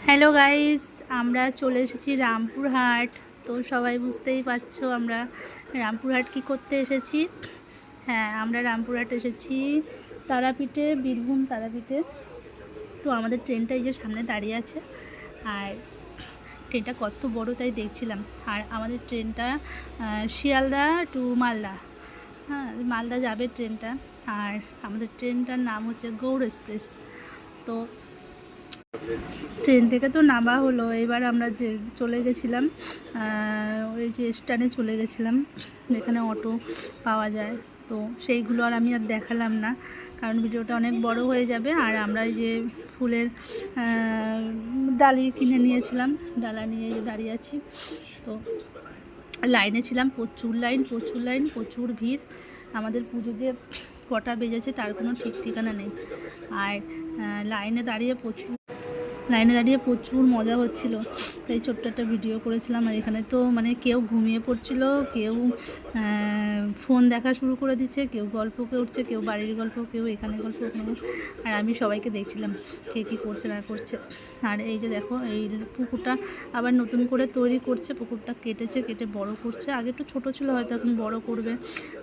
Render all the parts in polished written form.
Hello guys, আমরা চলে এসেছি রামপুরহাট। তো সবাই বুঝতেই পারছো আমরা রামপুরহাট কি করতে এসেছি। হ্যাঁ, আমরা রামপুরহাট এসেছি তারাপীঠে, বীরভূম তারাপীঠে। তো আমাদের ট্রেনটা এই যে সামনে দাঁড়িয়ে আছে, আর ট্রেনটা কত বড় তাই দেখছিলাম। আর আমাদের ট্রেনটা শিয়ালদা টু মালদা, হ্যাঁ মালদা যাবে ট্রেনটা। আর আমাদের ট্রেনটার নাম হচ্ছে গৌড় এক্সপ্রেস। তো ট্রেন থেকে তো নামা হলো, এবার আমরা যে চলে গেছিলাম ওই যে স্ট্যান্ডে চলে গেছিলাম যেখানে অটো পাওয়া যায়। তো সেইগুলো আর আমি আর দেখালাম না, কারণ ভিডিওটা অনেক বড় হয়ে যাবে। আর আমরা এই যে ফুলের ডালি কিনে নিয়েছিলাম, ডালা নিয়ে দাঁড়িয়ে আছি। তো লাইনে ছিলাম, প্রচুর লাইন প্রচুর ভিড়। আমাদের পুজো যে কটা বেজেছে তার কোনো ঠিক ঠিকানা নেই। আর লাইনে দাঁড়িয়ে প্রচুর মজা হচ্ছিল। তাই ছোট্ট একটা ভিডিও করেছিলাম। আর এখানে তো মানে কেউ ঘুমিয়ে পড়ছিল, কেউ ফোন দেখা শুরু করে দিচ্ছে, কেউ গল্প করছে, কেউ বাড়ির গল্প, কেউ এখানে গল্প ওখানে। আর আমি সবাইকে দেখছিলাম কে কী করছে না করছে। আর এই যে দেখো, এই পুকুরটা আবার নতুন করে তৈরি করছে, পুকুরটা কেটে বড় করছে। আগে একটু ছোটো ছিল, হয়তো এখন বড় করবে।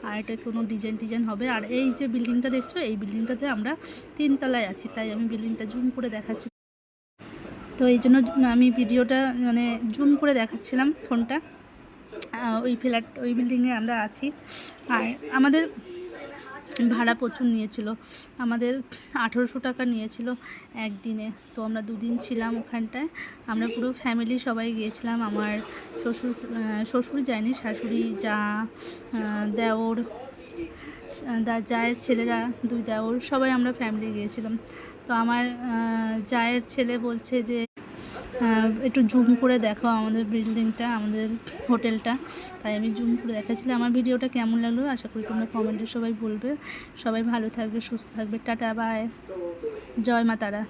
আর এটা কোনো ডিজাইন হবে। আর এই যে বিল্ডিংটা দেখছো, এই বিল্ডিংটাতে আমরা 3 তলায় আছি, তাই আমি বিল্ডিংটা জুম করে দেখাচ্ছি। তো এই জন্য আমি ভিডিওটা মানে জুম করে দেখাচ্ছিলাম ফোনটা। ওই বিল্ডিংয়ে আমরা আছি। আর আমাদের ভাড়া প্রচুর নিয়েছিল, আমাদের 1800 টাকা নিয়েছিল একদিনে। তো আমরা 2 দিন ছিলাম ওখানটায়। আমরা পুরো ফ্যামিলি সবাই গিয়েছিলাম। আমার শ্বশুর যায়নি, শাশুড়ি, যা, দেওর, জায়ের ছেলেরা, 2 দেওর, সবাই আমরা ফ্যামিলি গিয়েছিলাম। তো আমার জায়ের ছেলে বলছে যে একটু জুম করে দেখো আমাদের বিল্ডিংটা, আমাদের হোটেলটা। তাই আমি জুম করে দেখাচ্ছিলাম। আমার ভিডিওটা কেমন লাগলো আশা করি তোমরা কমেন্টে সবাই বলবে। সবাই ভালো থাকবে, সুস্থ থাকবে। টাটা, বাই, জয় মা তারা।